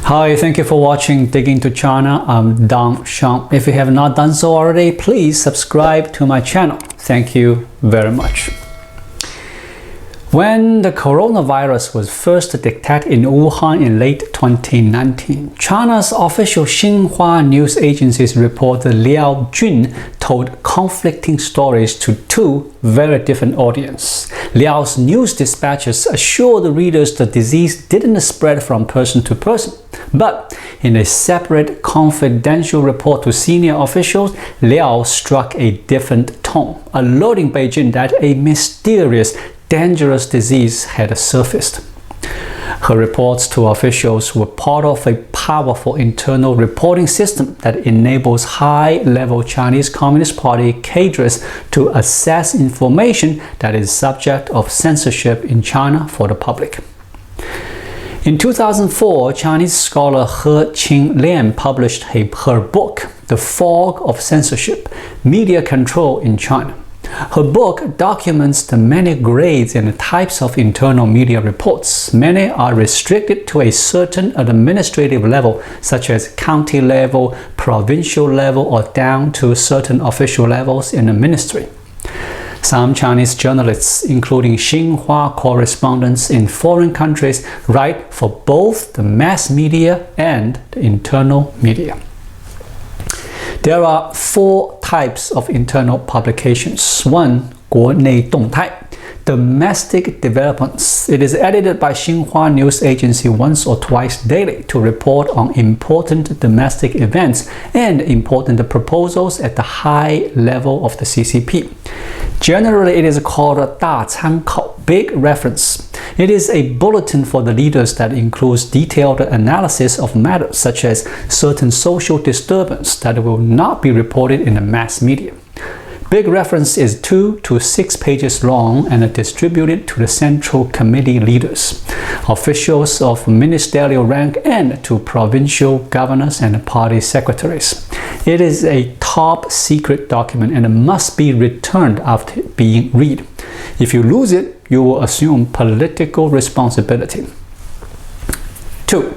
Hi, thank you for watching Dig Into China. I'm Dong Shang. If you have not done so already, please subscribe to my channel. Thank you very much. When the coronavirus was first detected in Wuhan in late 2019, China's official Xinhua news agency's reporter Liao Jun told conflicting stories to two very different audiences. Liao's news dispatches assured the readers the disease didn't spread from person to person. But in a separate confidential report to senior officials, Liao struck a different tone, alerting Beijing that a mysterious, dangerous disease had surfaced. Her reports to officials were part of a powerful internal reporting system that enables high-level Chinese Communist Party cadres to assess information that is subject of censorship in China for the public. In 2004, Chinese scholar He Qinglian published her book, The Fog of Censorship: Media Control in China. Her book documents the many grades and types of internal media reports. Many are restricted to a certain administrative level, such as county level, provincial level, or down to certain official levels in the ministry. Some Chinese journalists, including Xinhua correspondents in foreign countries, write for both the mass media and the internal media. There are four types of internal publications. 1. 国内动态, domestic developments. It is edited by Xinhua News Agency once or twice daily to report on important domestic events and important proposals at the high level of the CCP. Generally, it is called a 大参考, big reference. It is a bulletin for the leaders that includes detailed analysis of matters such as certain social disturbance that will not be reported in the mass media. Big reference is 2 to 6 pages long and distributed to the Central Committee leaders, officials of ministerial rank, and to provincial governors and party secretaries. It is a top secret document and must be returned after being read. If you lose it, you will assume political responsibility. 2.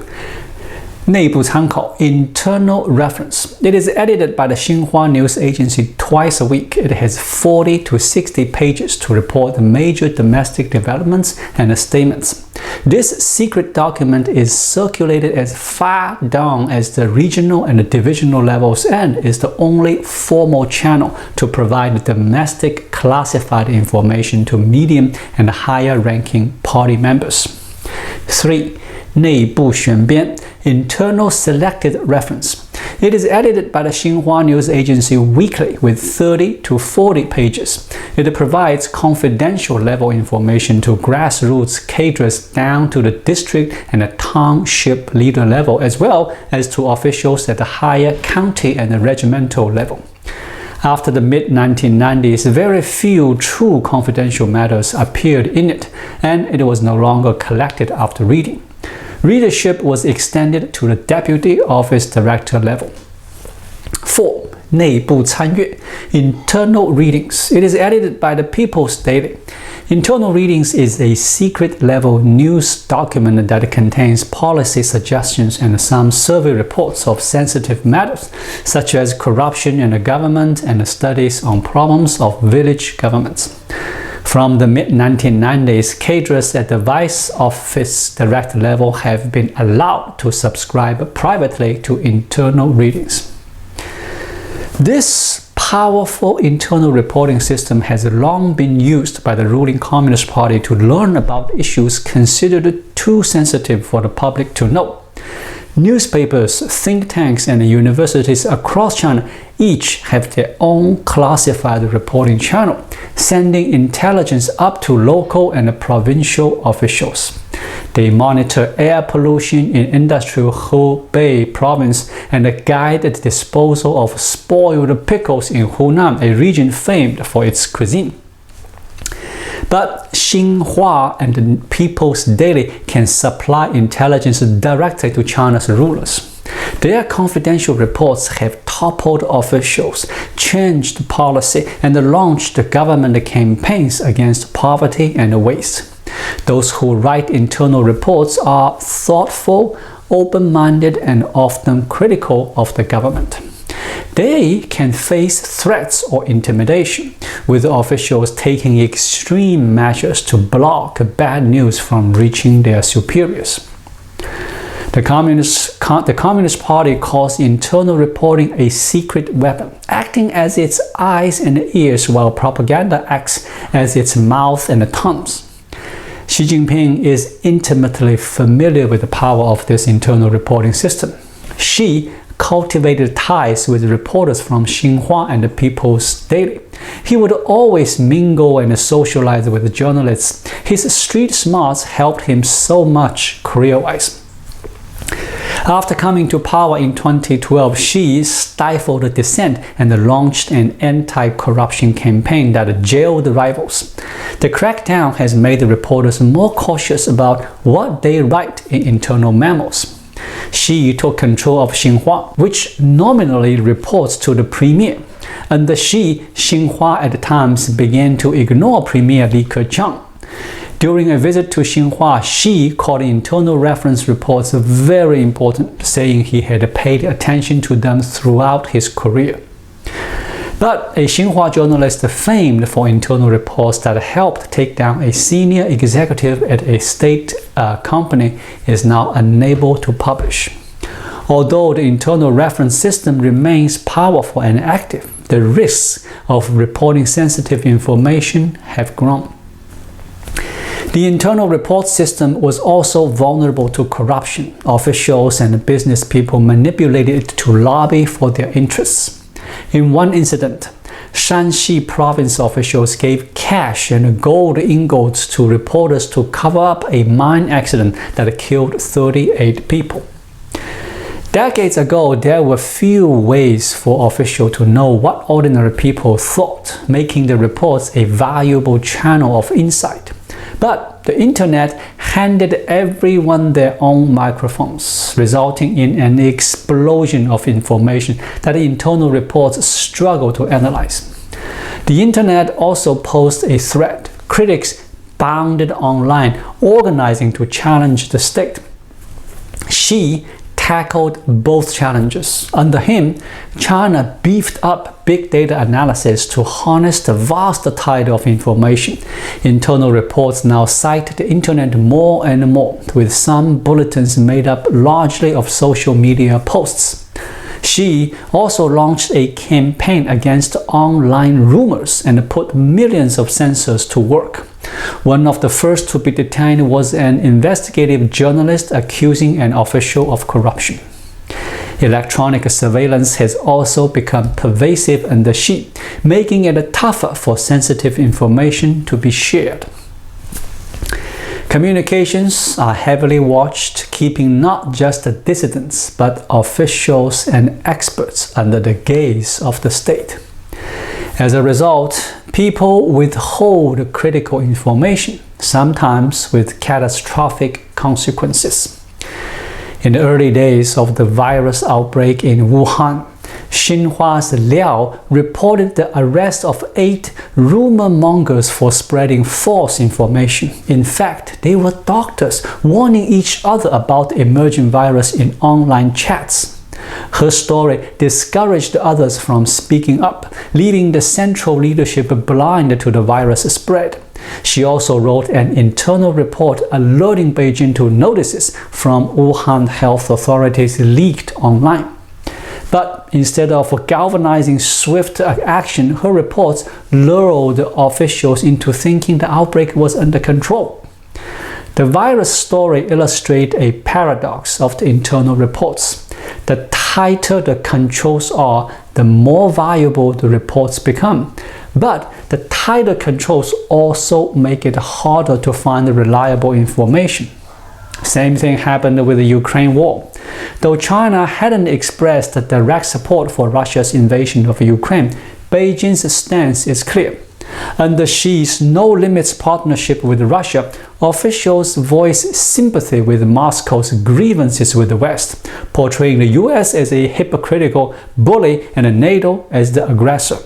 内部参考, internal reference. It is edited by the Xinhua News Agency twice a week. It has 40 to 60 pages to report the major domestic developments and statements. This secret document is circulated as far down as the regional and the divisional levels and is the only formal channel to provide domestic classified information to medium and higher ranking party members. 3. 内部选编, internal selected reference. It is edited by the Xinhua News Agency weekly with 30 to 40 pages. It provides confidential level information to grassroots cadres down to the district and the township leader level, as well as to officials at the higher county and the regimental level. After the mid-1990s, very few true confidential matters appeared in it, and it was no longer collected after reading. Readership was extended to the deputy office director level. 4. 内部参阅, internal readings. It is edited by the People's Daily. Internal readings is a secret-level news document that contains policy suggestions and some survey reports of sensitive matters, such as corruption in the government and studies on problems of village governments. From the mid-1990s, cadres at the Vice Office Director level have been allowed to subscribe privately to internal readings. This powerful internal reporting system has long been used by the ruling Communist Party to learn about issues considered too sensitive for the public to know. Newspapers, think tanks, and universities across China each have their own classified reporting channel, sending intelligence up to local and provincial officials. They monitor air pollution in industrial Hubei province and guide the disposal of spoiled pickles in Hunan, a region famed for its cuisine. But Xinhua and the People's Daily can supply intelligence directly to China's rulers. Their confidential reports have toppled officials, changed policy, and launched government campaigns against poverty and waste. Those who write internal reports are thoughtful, open-minded and often critical of the government. They can face threats or intimidation, with officials taking extreme measures to block bad news from reaching their superiors. The Communist Party calls internal reporting a secret weapon, acting as its eyes and ears while propaganda acts as its mouth and tongues. Xi Jinping is intimately familiar with the power of this internal reporting system. Xi cultivated ties with reporters from Xinhua and the People's Daily. He would always mingle and socialize with journalists. His street smarts helped him so much career-wise. After coming to power in 2012, Xi stifled dissent and launched an anti-corruption campaign that jailed rivals. The crackdown has made the reporters more cautious about what they write in internal memos. Xi took control of Xinhua, which nominally reports to the premier. Under Xi, Xinhua at times began to ignore Premier Li Keqiang. During a visit to Xinhua, Xi called internal reference reports very important, saying he had paid attention to them throughout his career. But a Xinhua journalist famed for internal reports that helped take down a senior executive at a state company is now unable to publish. Although the internal reference system remains powerful and active, the risks of reporting sensitive information have grown. The internal report system was also vulnerable to corruption. Officials and business people manipulated it to lobby for their interests. In one incident, Shanxi province officials gave cash and gold ingots to reporters to cover up a mine accident that killed 38 people. Decades ago, there were few ways for officials to know what ordinary people thought, making the reports a valuable channel of insight. But the internet handed everyone their own microphones, resulting in an explosion of information that internal reports struggle to analyze. The internet also posed a threat. Critics bounded online, organizing to challenge the state. Xi tackled both challenges. Under him, China beefed up big data analysis to harness the vast tide of information. Internal reports now cite the internet more and more, with some bulletins made up largely of social media posts. Xi also launched a campaign against online rumors and put millions of censors to work. One of the first to be detained was an investigative journalist accusing an official of corruption. Electronic surveillance has also become pervasive under Xi, making it tougher for sensitive information to be shared. Communications are heavily watched, keeping not just the dissidents but officials and experts under the gaze of the state. As a result, people withhold critical information, sometimes with catastrophic consequences. In the early days of the virus outbreak in Wuhan, Xinhua's Liao reported the arrest of 8 rumor mongers for spreading false information. In fact, they were doctors warning each other about the emerging virus in online chats. Her story discouraged others from speaking up, leaving the central leadership blind to the virus spread. She also wrote an internal report alerting Beijing to notices from Wuhan health authorities leaked online. But instead of galvanizing swift action, her reports lured officials into thinking the outbreak was under control. The virus story illustrates a paradox of the internal reports. The tighter the controls are, the more valuable the reports become. But the tighter controls also make it harder to find reliable information. Same thing happened with the Ukraine war. Though China hadn't expressed direct support for Russia's invasion of Ukraine, Beijing's stance is clear. Under Xi's no-limits partnership with Russia, officials voice sympathy with Moscow's grievances with the West, portraying the US as a hypocritical bully and NATO as the aggressor.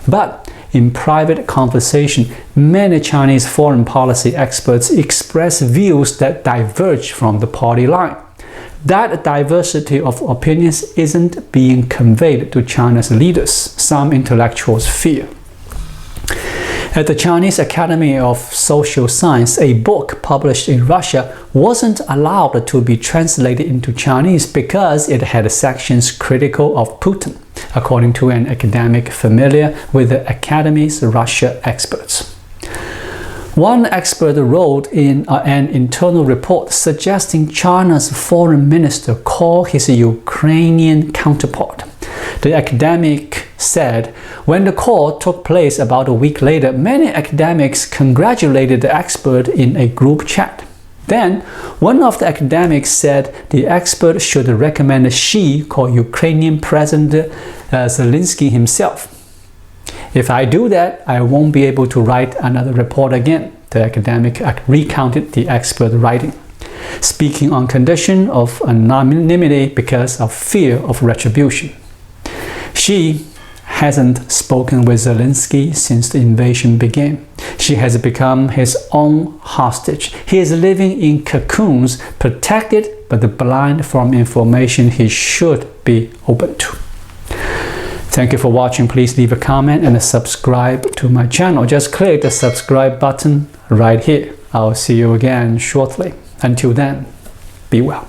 But in private conversation, many Chinese foreign policy experts express views that diverge from the party line. That diversity of opinions isn't being conveyed to China's leaders, some intellectuals fear. At the Chinese Academy of Social Science, a book published in Russia wasn't allowed to be translated into Chinese because it had sections critical of Putin, according to an academic familiar with the Academy's Russia experts. One expert wrote in an internal report suggesting China's foreign minister call his Ukrainian counterpart. The academic said, when the call took place about a week later, many academics congratulated the expert in a group chat. Then, one of the academics said the expert should recommend Xi call Ukrainian President Zelensky himself. If I do that, I won't be able to write another report again, the academic recounted the expert writing, speaking on condition of anonymity because of fear of retribution. Xi hasn't spoken with Zelensky since the invasion began. She has become his own hostage. He is living in cocoons, protected but blind from information he should be open to. Thank you for watching. Please leave a comment and subscribe to my channel. Just click the subscribe button right here. I'll see you again shortly. Until then, be well.